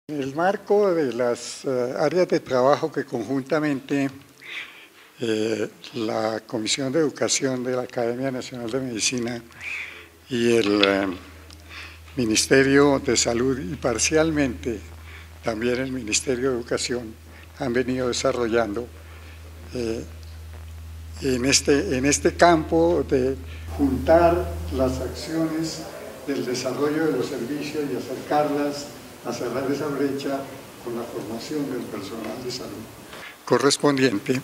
En el marco de las áreas de trabajo que conjuntamente la Comisión de Educación de la Academia Nacional de Medicina y el Ministerio de Salud y parcialmente también el Ministerio de Educación han venido desarrollando en este campo de juntar las acciones del desarrollo de los servicios y acercarlas a cerrar esa brecha con la formación del personal de salud correspondiente.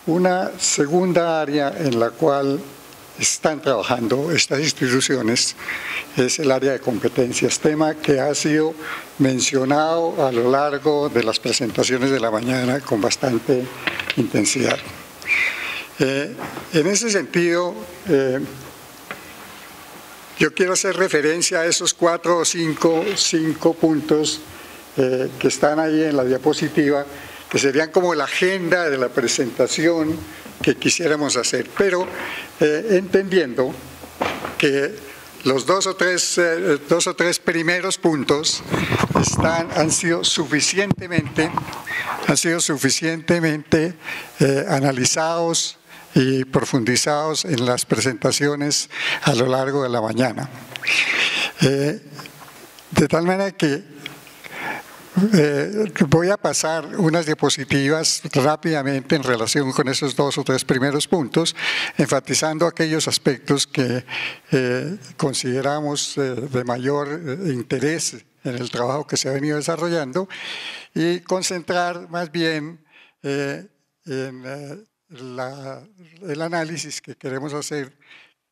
Una segunda área en la cual están trabajando estas instituciones es el área de competencias, tema que ha sido mencionado a lo largo de las presentaciones de la mañana con bastante intensidad. En ese sentido, yo quiero hacer referencia a esos 4 o 5 puntos que están ahí en la diapositiva, que serían como la agenda de la presentación que quisiéramos hacer, pero entendiendo que los dos o tres primeros puntos han sido suficientemente analizados y profundizados en las presentaciones a lo largo de la mañana. De tal manera que voy a pasar unas diapositivas rápidamente en relación con esos 2 o 3 primeros puntos, enfatizando aquellos aspectos que consideramos de mayor interés en el trabajo que se ha venido desarrollando y concentrar más bien en el análisis que queremos hacer,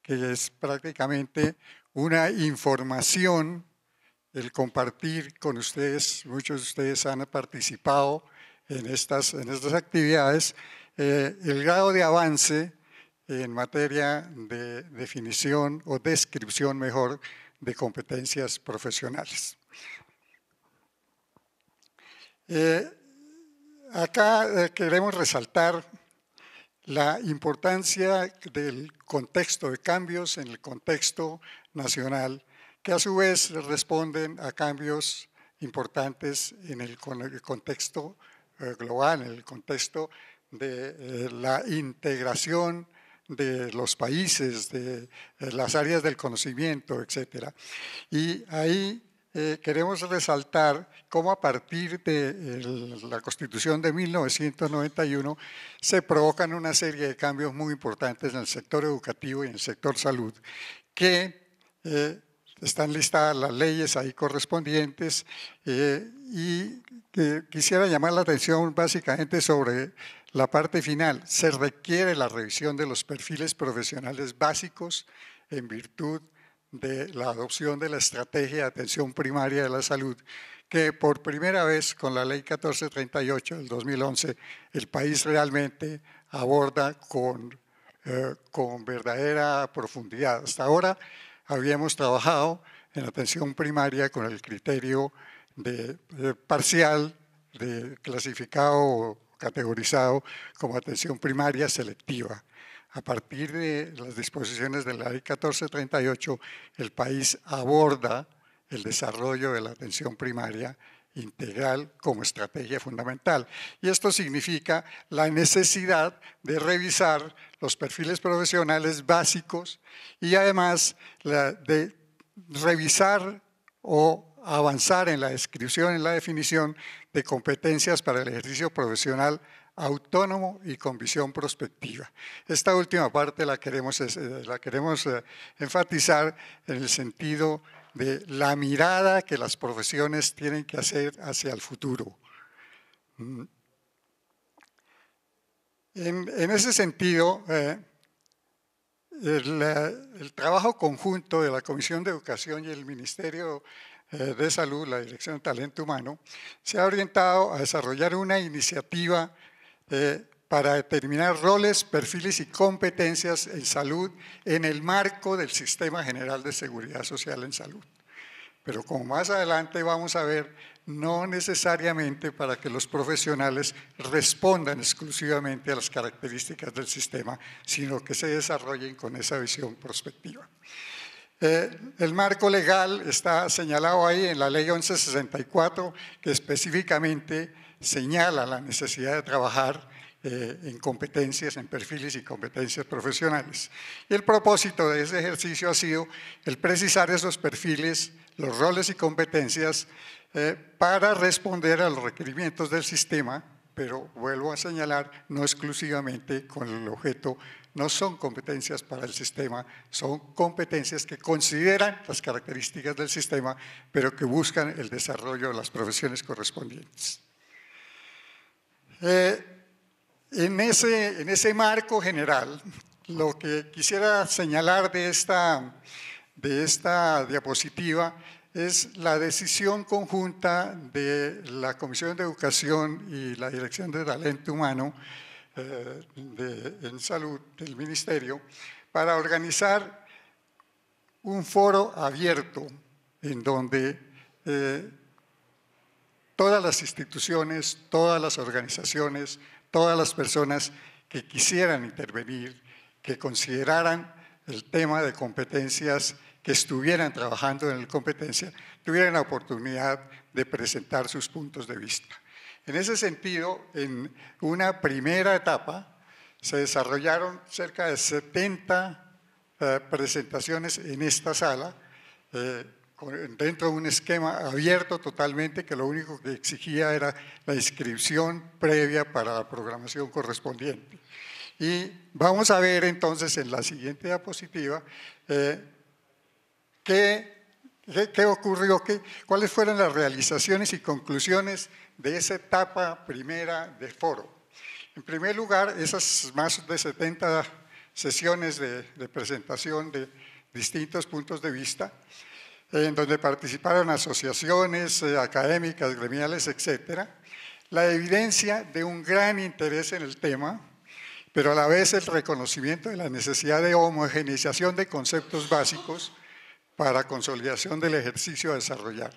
que es prácticamente una información, el compartir con ustedes. Muchos de ustedes han participado en estas actividades, el grado de avance en materia de definición o descripción mejor de competencias profesionales. Acá queremos resaltar la importancia del contexto de cambios en el contexto nacional, que a su vez responden a cambios importantes en el contexto global, en el contexto de la integración de los países, de las áreas del conocimiento, etc. Y ahí queremos resaltar cómo a partir de la Constitución de 1991 se provocan una serie de cambios muy importantes en el sector educativo y en el sector salud, que están listadas las leyes ahí correspondientes y quisiera llamar la atención básicamente sobre la parte final. Se requiere la revisión de los perfiles profesionales básicos en virtud de la adopción de la Estrategia de Atención Primaria de la Salud, que por primera vez con la Ley 1438 del 2011 el país realmente aborda con verdadera profundidad. Hasta ahora habíamos trabajado en atención primaria con el criterio de parcial, de clasificado o categorizado como atención primaria selectiva. A partir de las disposiciones de la Ley 1438, el país aborda el desarrollo de la atención primaria integral como estrategia fundamental. Y esto significa la necesidad de revisar los perfiles profesionales básicos y además de revisar o avanzar en la descripción, en la definición de competencias para el ejercicio profesional autónomo y con visión prospectiva. Esta última parte la queremos enfatizar en el sentido de la mirada que las profesiones tienen que hacer hacia el futuro. En ese sentido, el trabajo conjunto de la Comisión de Educación y el Ministerio de Salud, la Dirección de Talento Humano, se ha orientado a desarrollar una iniciativa para determinar roles, perfiles y competencias en salud en el marco del Sistema General de Seguridad Social en Salud. Pero como más adelante vamos a ver, no necesariamente para que los profesionales respondan exclusivamente a las características del sistema, sino que se desarrollen con esa visión prospectiva. El marco legal está señalado ahí en la Ley 1164, que específicamente señala la necesidad de trabajar en competencias, en perfiles y competencias profesionales. Y el propósito de ese ejercicio ha sido el precisar esos perfiles, los roles y competencias para responder a los requerimientos del sistema, pero vuelvo a señalar, no exclusivamente con el objeto, no son competencias para el sistema, son competencias que consideran las características del sistema, pero que buscan el desarrollo de las profesiones correspondientes. En ese marco general, lo que quisiera señalar de esta diapositiva es la decisión conjunta de la Comisión de Educación y la Dirección de Talento Humano en Salud del Ministerio para organizar un foro abierto en donde todas las instituciones, todas las organizaciones, todas las personas que quisieran intervenir, que consideraran el tema de competencias, que estuvieran trabajando en la competencia, tuvieran la oportunidad de presentar sus puntos de vista. En ese sentido, en una primera etapa, se desarrollaron cerca de 70 presentaciones en esta sala, dentro de un esquema abierto totalmente, que lo único que exigía era la inscripción previa para la programación correspondiente. Y vamos a ver entonces en la siguiente diapositiva qué ocurrió, cuáles fueron las realizaciones y conclusiones de esa etapa primera del foro. En primer lugar, esas más de 70 sesiones de presentación de distintos puntos de vista, en donde participaron asociaciones académicas, gremiales, etcétera, la evidencia de un gran interés en el tema, pero a la vez el reconocimiento de la necesidad de homogeneización de conceptos básicos para consolidación del ejercicio a desarrollar.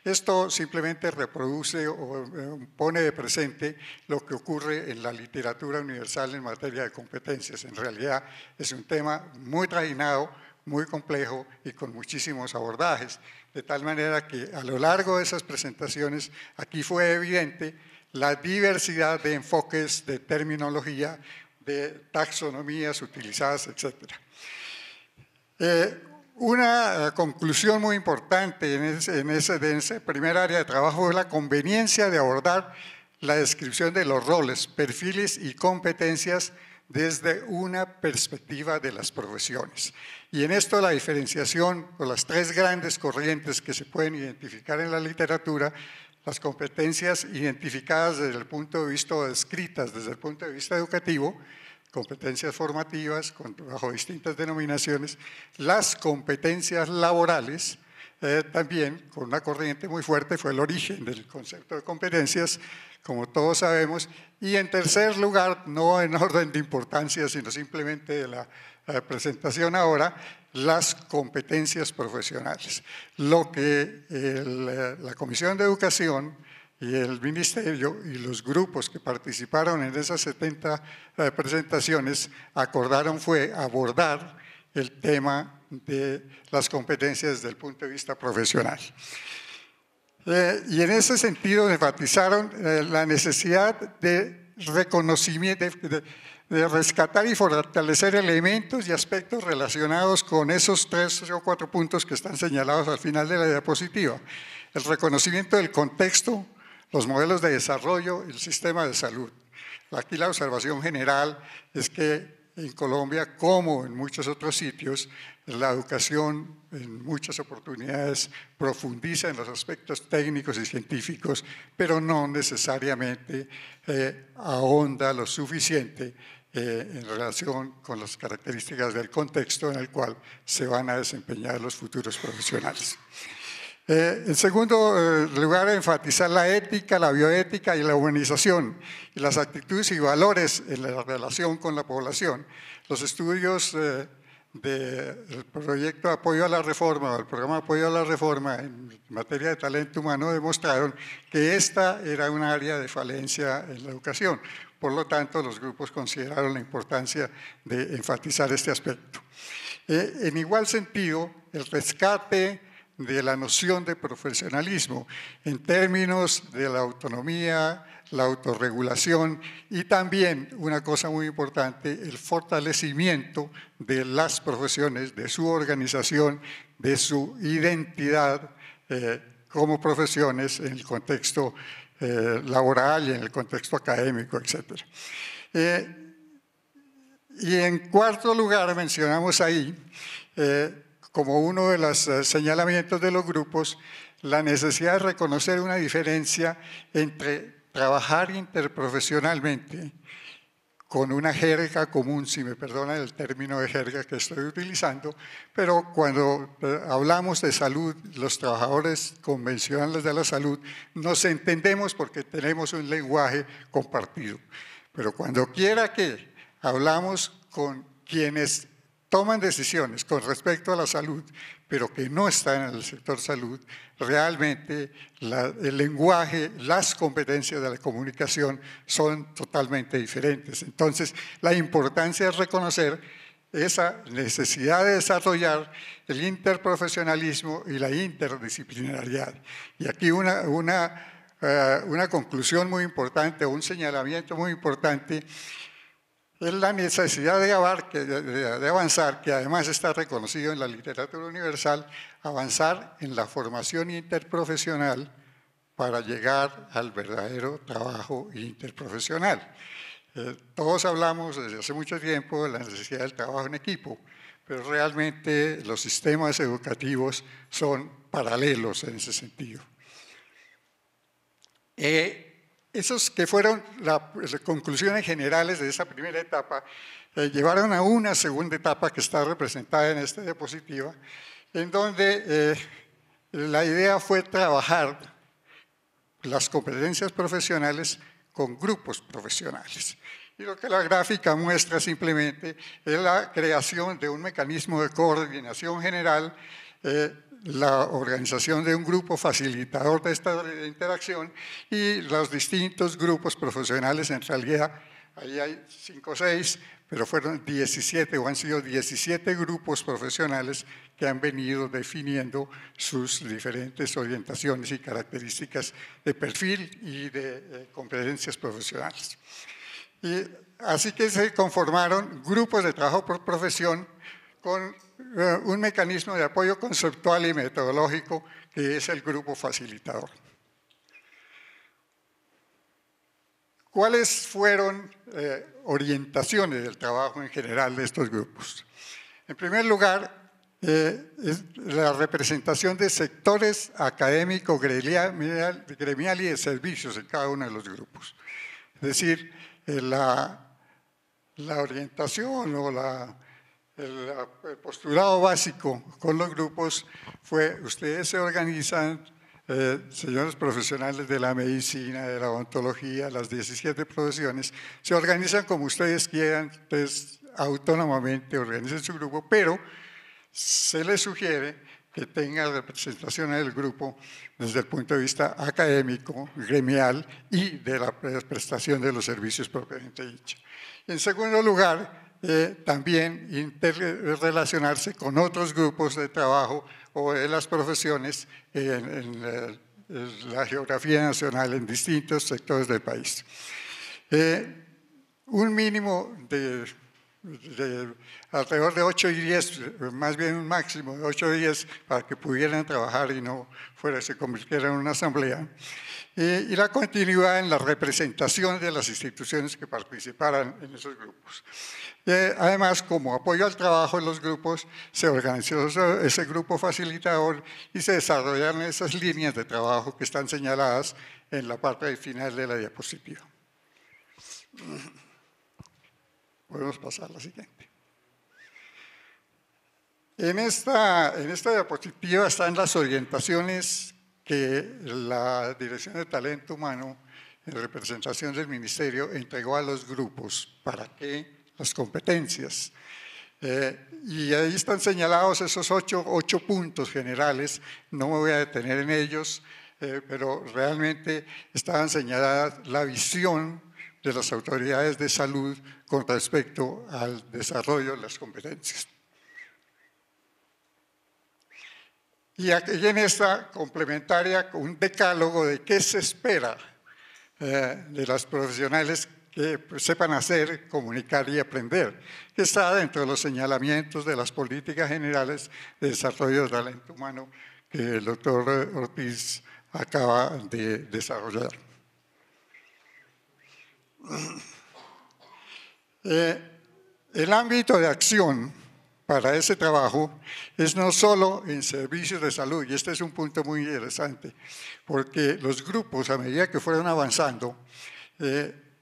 Esto simplemente reproduce o pone de presente lo que ocurre en la literatura universal en materia de competencias. En realidad es un tema muy trajinado, muy complejo y con muchísimos abordajes, de tal manera que a lo largo de esas presentaciones aquí fue evidente la diversidad de enfoques, de terminología, de taxonomías utilizadas, etc. Una conclusión muy importante en ese primer área de trabajo es la conveniencia de abordar la descripción de los roles, perfiles y competencias desde una perspectiva de las profesiones. Y en esto la diferenciación con las tres grandes corrientes que se pueden identificar en la literatura, las competencias identificadas desde el punto de vista o descritas desde el punto de vista educativo, competencias formativas bajo distintas denominaciones, las competencias laborales, también con una corriente muy fuerte, fue el origen del concepto de competencias, como todos sabemos, y en tercer lugar, no en orden de importancia, sino simplemente de la presentación ahora, las competencias profesionales. Lo que la Comisión de Educación y el Ministerio y los grupos que participaron en esas 70 presentaciones acordaron fue abordar el tema de las competencias desde el punto de vista profesional. Y en ese sentido enfatizaron la necesidad de reconocimiento, de rescatar y fortalecer elementos y aspectos relacionados con esos 3 o 4 puntos que están señalados al final de la diapositiva. El reconocimiento del contexto, los modelos de desarrollo, el sistema de salud. Aquí la observación general es que en Colombia, como en muchos otros sitios, la educación en muchas oportunidades profundiza en los aspectos técnicos y científicos, pero no necesariamente ahonda lo suficiente en relación con las características del contexto en el cual se van a desempeñar los futuros profesionales. En segundo lugar, enfatizar la ética, la bioética y la humanización y las actitudes y valores en la relación con la población. Los estudios del proyecto de apoyo a la reforma, el programa de apoyo a la reforma en materia de talento humano demostraron que esta era un área de falencia en la educación. Por lo tanto, los grupos consideraron la importancia de enfatizar este aspecto. En igual sentido, el rescate de la noción de profesionalismo en términos de la autonomía, la autorregulación y también, una cosa muy importante, el fortalecimiento de las profesiones, de su organización, de su identidad como profesiones en el contexto laboral y en el contexto académico, etc. Y en cuarto lugar mencionamos ahí, como uno de los señalamientos de los grupos, la necesidad de reconocer una diferencia entre trabajar interprofesionalmente con una jerga común, si me perdonan el término de jerga que estoy utilizando, pero cuando hablamos de salud, los trabajadores convencionales de la salud nos entendemos porque tenemos un lenguaje compartido. Pero cuando quiera que hablamos con quienes toman decisiones con respecto a la salud, pero que no están en el sector salud, realmente el lenguaje, las competencias de la comunicación son totalmente diferentes. Entonces, la importancia es reconocer esa necesidad de desarrollar el interprofesionalismo y la interdisciplinariedad. Y aquí una conclusión muy importante, un señalamiento muy importante, es la necesidad de avanzar, que además está reconocido en la literatura universal, avanzar en la formación interprofesional para llegar al verdadero trabajo interprofesional. Todos hablamos desde hace mucho tiempo de la necesidad del trabajo en equipo, pero realmente los sistemas educativos son paralelos en ese sentido. Esos que fueron las conclusiones generales de esa primera etapa, llevaron a una segunda etapa que está representada en esta diapositiva, en donde la idea fue trabajar las competencias profesionales con grupos profesionales. Y lo que la gráfica muestra simplemente es la creación de un mecanismo de coordinación general, la organización de un grupo facilitador de esta interacción y los distintos grupos profesionales. En realidad, ahí hay 5 o 6, pero fueron 17 o han sido 17 grupos profesionales que han venido definiendo sus diferentes orientaciones y características de perfil y de competencias profesionales. Y así que se conformaron grupos de trabajo por profesión con un mecanismo de apoyo conceptual y metodológico que es el grupo facilitador. ¿Cuáles fueron orientaciones del trabajo en general de estos grupos? En primer lugar, es la representación de sectores académico, gremial y de servicios en cada uno de los grupos. Es decir, la orientación o el postulado básico con los grupos fue: ustedes se organizan, señores profesionales de la medicina, de la odontología, las 17 profesiones, se organizan como ustedes quieran, ustedes autónomamente organizan su grupo, pero se les sugiere que tenga representación en el grupo desde el punto de vista académico, gremial y de la prestación de los servicios propiamente dicho. En segundo lugar, también interrelacionarse con otros grupos de trabajo o de las profesiones en la geografía nacional en distintos sectores del país. Un mínimo de alrededor de 8 y 10, más bien un máximo de 8 y 10 para que pudieran trabajar y no se convirtiera en una asamblea. Y la continuidad en la representación de las instituciones que participaran en esos grupos. Además, como apoyo al trabajo en los grupos, se organizó ese grupo facilitador y se desarrollaron esas líneas de trabajo que están señaladas en la parte final de la diapositiva. Podemos pasar a la siguiente. En esta diapositiva están las orientaciones que la Dirección de Talento Humano, en representación del Ministerio, entregó a los grupos para que las competencias. Y ahí están señalados esos ocho puntos generales, no me voy a detener en ellos, pero realmente estaban señaladas la visión de las autoridades de salud con respecto al desarrollo de las competencias. Y aquí en esta complementaria un decálogo de qué se espera de las profesionales que sepan hacer, comunicar y aprender, que está dentro de los señalamientos de las políticas generales de desarrollo del talento humano que el doctor Ortiz acaba de desarrollar. El ámbito de acción para ese trabajo es no solo en servicios de salud, y este es un punto muy interesante, porque los grupos, a medida que fueron avanzando,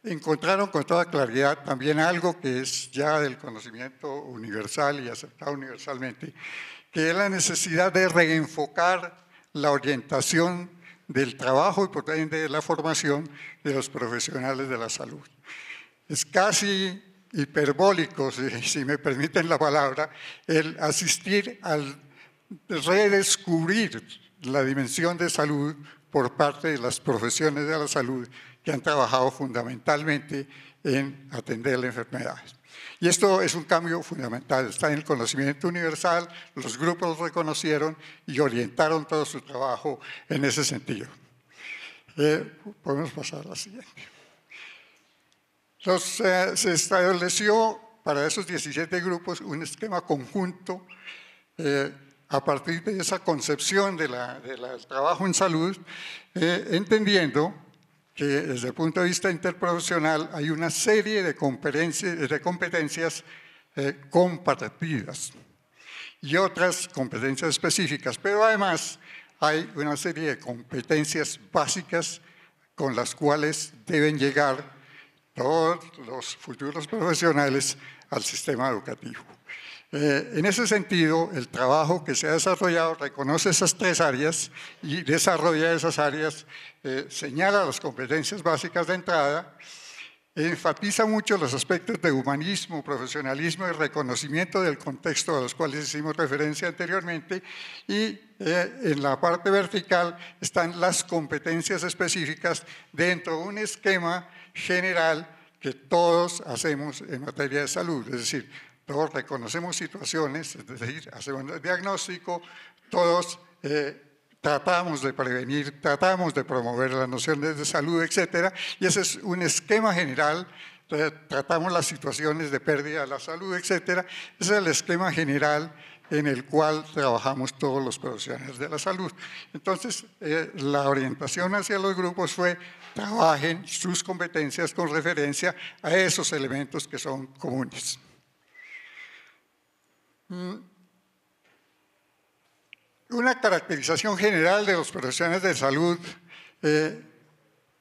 encontraron con toda claridad también algo que es ya del conocimiento universal y aceptado universalmente, que es la necesidad de reenfocar la orientación del trabajo y por ende de la formación de los profesionales de la salud. Es casi hiperbólico, si me permiten la palabra, el asistir al redescubrir la dimensión de salud por parte de las profesiones de la salud que han trabajado fundamentalmente en atender las enfermedades. Y esto es un cambio fundamental, está en el conocimiento universal, los grupos lo reconocieron y orientaron todo su trabajo en ese sentido. Podemos pasar a la siguiente. Se estableció para esos 17 grupos un esquema conjunto a partir de esa concepción del trabajo en salud, entendiendo que desde el punto de vista interprofesional hay una serie de competencias compartidas y otras competencias específicas, pero además hay una serie de competencias básicas con las cuales deben llegar todos los futuros profesionales al sistema educativo. En ese sentido, el trabajo que se ha desarrollado reconoce esas 3 áreas y desarrolla esas áreas, señala las competencias básicas de entrada, enfatiza mucho los aspectos de humanismo, profesionalismo y reconocimiento del contexto a los cuales hicimos referencia anteriormente, y en la parte vertical están las competencias específicas dentro de un esquema general que todos hacemos en materia de salud, es decir, todos reconocemos situaciones, es decir, hacemos el diagnóstico, todos tratamos de prevenir, tratamos de promover las nociones de salud, etcétera, y ese es un esquema general, tratamos las situaciones de pérdida de la salud, etcétera, ese es el esquema general en el cual trabajamos todos los profesionales de la salud. Entonces, la orientación hacia los grupos fue trabajen sus competencias con referencia a esos elementos que son comunes. Una caracterización general de los profesionales de salud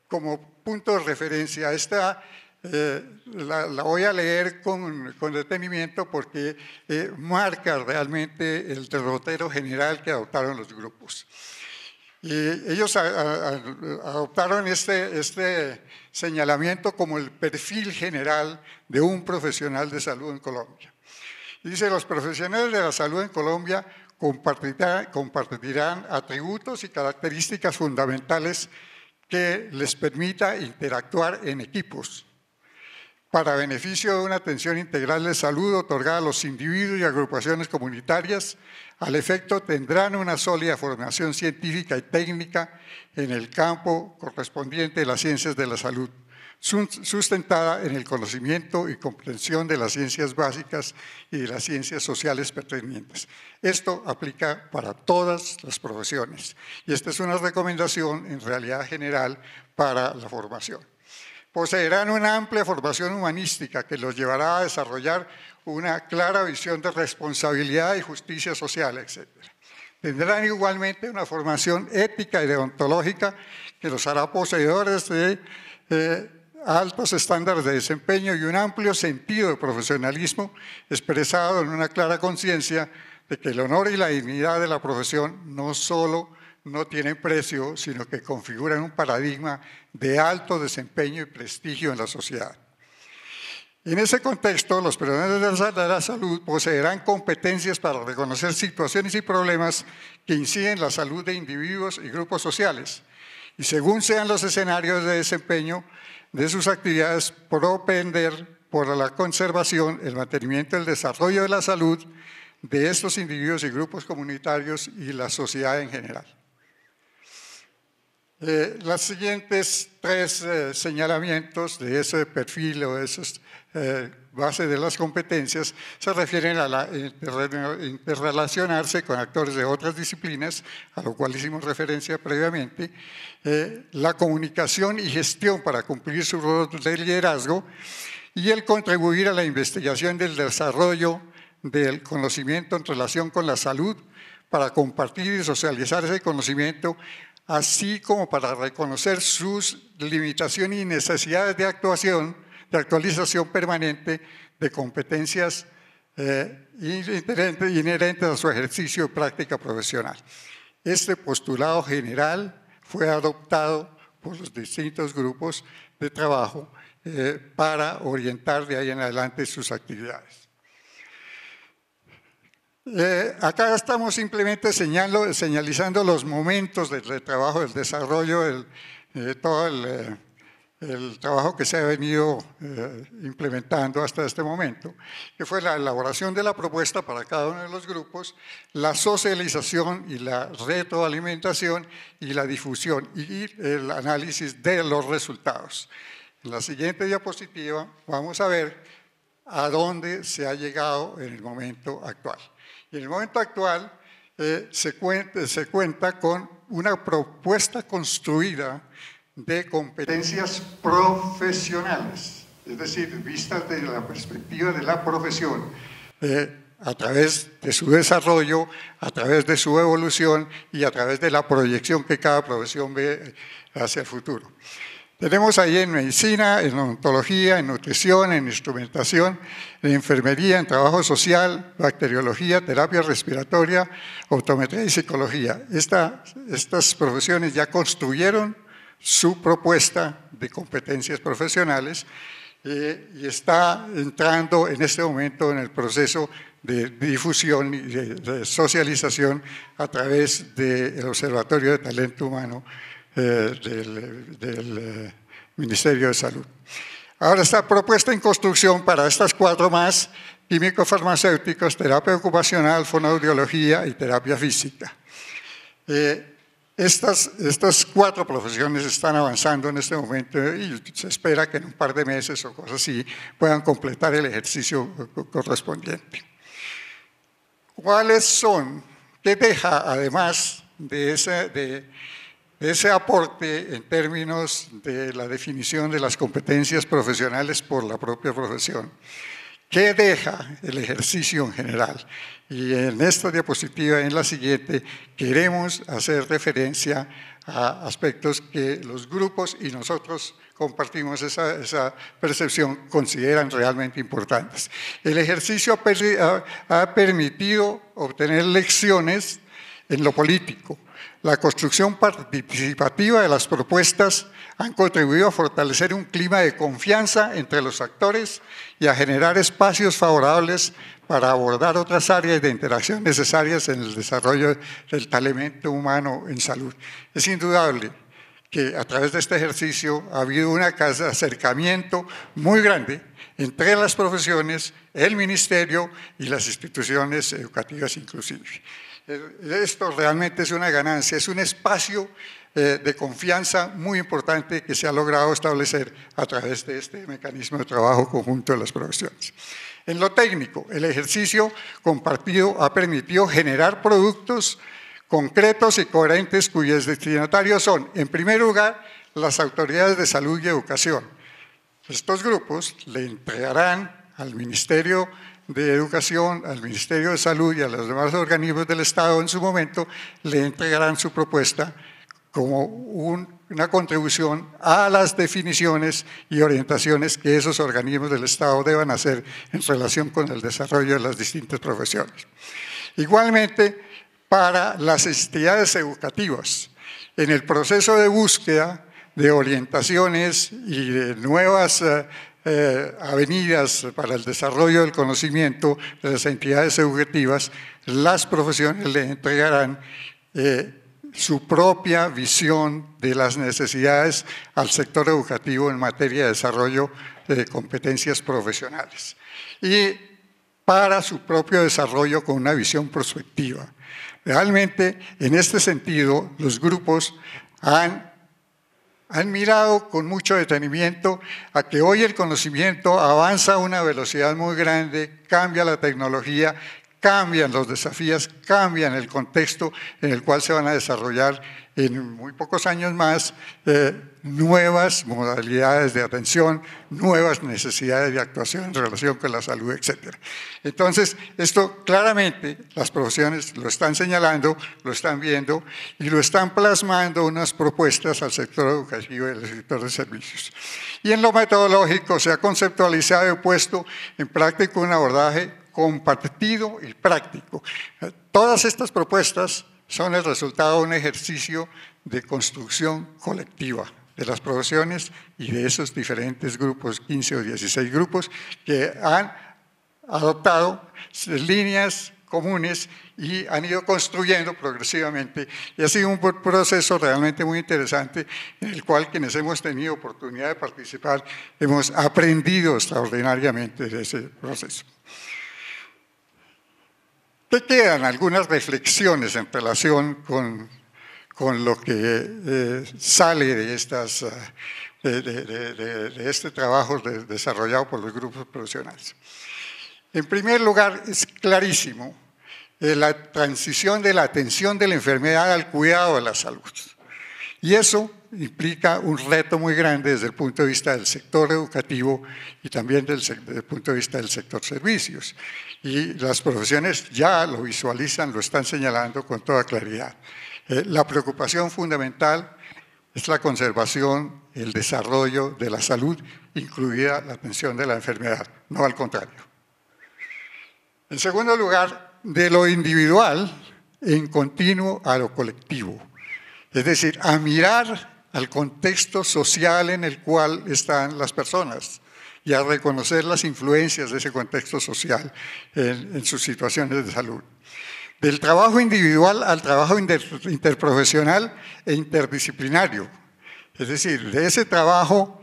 como punto de referencia. Esta la voy a leer con detenimiento porque marca realmente el derrotero general que adoptaron los grupos. Y ellos adoptaron este señalamiento como el perfil general de un profesional de salud en Colombia. Dice, los profesionales de la salud en Colombia compartirán atributos y características fundamentales que les permita interactuar en equipos para beneficio de una atención integral de salud otorgada a los individuos y agrupaciones comunitarias. Al efecto, tendrán una sólida formación científica y técnica en el campo correspondiente de las ciencias de la salud, sustentada en el conocimiento y comprensión de las ciencias básicas y de las ciencias sociales pertinentes. Esto aplica para todas las profesiones y esta es una recomendación en realidad general para la formación. Poseerán una amplia formación humanística que los llevará a desarrollar una clara visión de responsabilidad y justicia social, etc. Tendrán igualmente una formación ética y deontológica que los hará poseedores de altos estándares de desempeño y un amplio sentido de profesionalismo expresado en una clara conciencia de que el honor y la dignidad de la profesión no solo no tienen precio, sino que configuran un paradigma de alto desempeño y prestigio en la sociedad. En ese contexto, los profesionales de la salud poseerán competencias para reconocer situaciones y problemas que inciden en la salud de individuos y grupos sociales, y según sean los escenarios de desempeño de sus actividades, propender por la conservación, el mantenimiento y el desarrollo de la salud, de estos individuos y grupos comunitarios y la sociedad en general. Los siguientes tres señalamientos de ese perfil o de esas bases de las competencias se refieren a la interrelacionarse con actores de otras disciplinas, a lo cual hicimos referencia previamente, la comunicación y gestión para cumplir su rol de liderazgo y el contribuir a la investigación del desarrollo del conocimiento en relación con la salud para compartir y socializar ese conocimiento, así como para reconocer sus limitaciones y necesidades de actualización permanente de competencias inherentes a su ejercicio de práctica profesional. Este postulado general fue adoptado por los distintos grupos de trabajo para orientar de ahí en adelante sus actividades. Acá estamos simplemente señalizando los momentos del trabajo, del desarrollo, todo el trabajo que se ha venido implementando hasta este momento, que fue la elaboración de la propuesta para cada uno de los grupos, la socialización y la retroalimentación y la difusión y el análisis de los resultados. En la siguiente diapositiva vamos a ver a dónde se ha llegado en el momento actual. Y en el momento actual se cuenta con una propuesta construida de competencias profesionales, es decir, vistas desde la perspectiva de la profesión, a través de su desarrollo, a través de su evolución y a través de la proyección que cada profesión ve hacia el futuro. Tenemos ahí en medicina, en odontología, en nutrición, en instrumentación, en enfermería, en trabajo social, bacteriología, terapia respiratoria, optometría y psicología. Estas profesiones ya construyeron su propuesta de competencias profesionales y está entrando en este momento en el proceso de difusión y de socialización a través del Observatorio de Talento Humano del Ministerio de Salud. Ahora está propuesta en construcción para estas cuatro más: químico-farmacéuticos, terapia ocupacional, fonoaudiología y terapia física. Estas cuatro profesiones están avanzando en este momento y se espera que en un par de meses o cosas así puedan completar el ejercicio correspondiente. ¿Cuáles son? ¿Qué deja además de ese aporte en términos de la definición de las competencias profesionales por la propia profesión? ¿Qué deja el ejercicio en general? Y en esta diapositiva, en la siguiente, queremos hacer referencia a aspectos que los grupos y nosotros compartimos esa percepción, consideran realmente importantes. El ejercicio ha permitido obtener lecciones en lo político. La construcción participativa de las propuestas han contribuido a fortalecer un clima de confianza entre los actores y a generar espacios favorables para abordar otras áreas de interacción necesarias en el desarrollo del talento humano en salud. Es indudable que a través de este ejercicio ha habido un acercamiento muy grande entre las profesiones, el ministerio y las instituciones educativas inclusive. Esto realmente es una ganancia, es un espacio de confianza muy importante que se ha logrado establecer a través de este mecanismo de trabajo conjunto de las profesiones. En lo técnico, el ejercicio compartido ha permitido generar productos concretos y coherentes cuyos destinatarios son, en primer lugar, las autoridades de salud y educación. Estos grupos le entregarán al Ministerio de Educación, al Ministerio de Salud y a los demás organismos del Estado en su momento, le entregarán su propuesta como una contribución a las definiciones y orientaciones que esos organismos del Estado deban hacer en relación con el desarrollo de las distintas profesiones. Igualmente, para las entidades educativas, en el proceso de búsqueda de orientaciones y de nuevas avenidas para el desarrollo del conocimiento de las entidades educativas, las profesiones le entregarán su propia visión de las necesidades al sector educativo en materia de desarrollo de competencias profesionales. Y para su propio desarrollo con una visión prospectiva. Realmente, en este sentido, los grupos han mirado con mucho detenimiento a que hoy el conocimiento avanza a una velocidad muy grande, cambia la tecnología, cambian los desafíos, cambian el contexto en el cual se van a desarrollar en muy pocos años más nuevas modalidades de atención, nuevas necesidades de actuación en relación con la salud, etc. Entonces, esto claramente las profesiones lo están señalando, lo están viendo y lo están plasmando unas propuestas al sector educativo y al sector de servicios. Y en lo metodológico se ha conceptualizado y puesto en práctica un abordaje compartido y práctico. Todas estas propuestas son el resultado de un ejercicio de construcción colectiva de las profesiones y de esos diferentes grupos, 15 o 16 grupos, que han adoptado líneas comunes y han ido construyendo progresivamente. Y ha sido un proceso realmente muy interesante en el cual quienes hemos tenido oportunidad de participar hemos aprendido extraordinariamente de ese proceso. ¿Qué quedan? Algunas reflexiones en relación con lo que sale de, de este trabajo desarrollado por los grupos profesionales. En primer lugar, es clarísimo la transición de la atención de la enfermedad al cuidado de la salud. Y eso implica un reto muy grande desde el punto de vista del sector educativo y también desde el punto de vista del sector servicios. Y las profesiones ya lo visualizan, lo están señalando con toda claridad. La preocupación fundamental es la conservación, el desarrollo de la salud, incluida la atención de la enfermedad, no al contrario. En segundo lugar, de lo individual en continuo a lo colectivo. Es decir, a mirar al contexto social en el cual están las personas y a reconocer las influencias de ese contexto social en sus situaciones de salud. Del trabajo individual al trabajo interprofesional e interdisciplinario. Es decir, de ese trabajo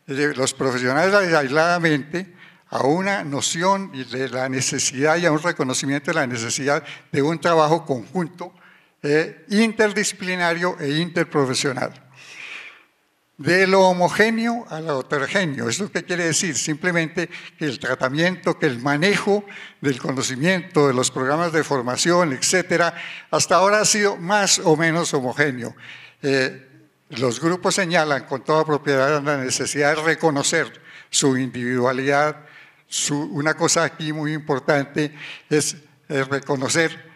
de los profesionales aisladamente a una noción de la necesidad y a un reconocimiento de la necesidad de un trabajo conjunto, interdisciplinario e interprofesional. De lo homogéneo a lo heterogéneo. ¿Esto qué quiere decir? Simplemente que el tratamiento, que el manejo del conocimiento, de los programas de formación, etcétera, hasta ahora ha sido más o menos homogéneo. Los grupos señalan con toda propiedad la necesidad de reconocer su individualidad. Una cosa aquí muy importante es reconocer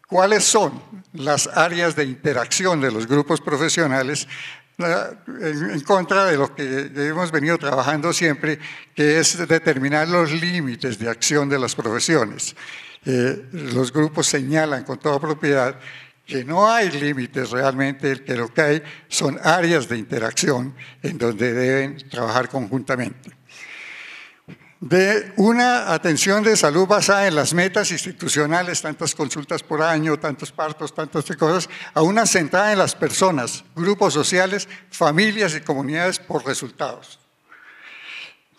cuáles son las áreas de interacción de los grupos profesionales en contra de lo que hemos venido trabajando siempre, que es determinar los límites de acción de las profesiones. Los grupos señalan con toda propiedad que no hay límites realmente, que lo que hay son áreas de interacción en donde deben trabajar conjuntamente. De una atención de salud basada en las metas institucionales, tantas consultas por año, tantos partos, tantas cosas, a una centrada en las personas, grupos sociales, familias y comunidades por resultados.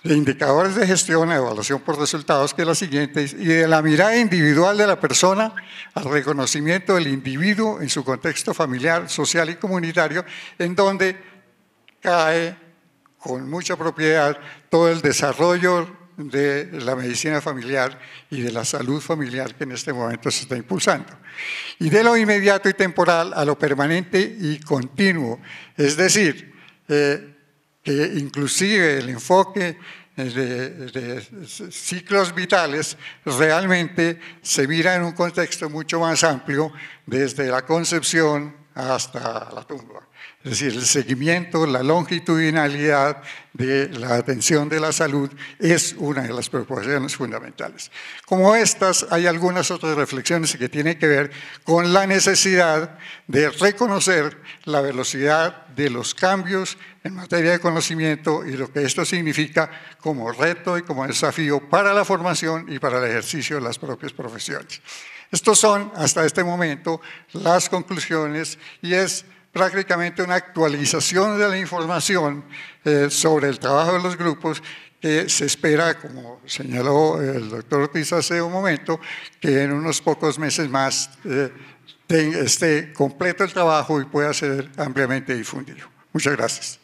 De indicadores de gestión, evaluación por resultados, que es la siguiente, y de la mirada individual de la persona al reconocimiento del individuo en su contexto familiar, social y comunitario, en donde cae con mucha propiedad todo el desarrollo de la medicina familiar y de la salud familiar que en este momento se está impulsando. Y de lo inmediato y temporal a lo permanente y continuo, es decir, que inclusive el enfoque de ciclos vitales realmente se mira en un contexto mucho más amplio desde la concepción hasta la tumba. Es decir, el seguimiento, la longitudinalidad de la atención de la salud es una de las preocupaciones fundamentales. Como estas, hay algunas otras reflexiones que tienen que ver con la necesidad de reconocer la velocidad de los cambios en materia de conocimiento y lo que esto significa como reto y como desafío para la formación y para el ejercicio de las propias profesiones. Estos son, hasta este momento, las conclusiones y es prácticamente una actualización de la información sobre el trabajo de los grupos que se espera, como señaló el doctor Ortiz hace un momento, que en unos pocos meses más esté completo el trabajo y pueda ser ampliamente difundido. Muchas gracias.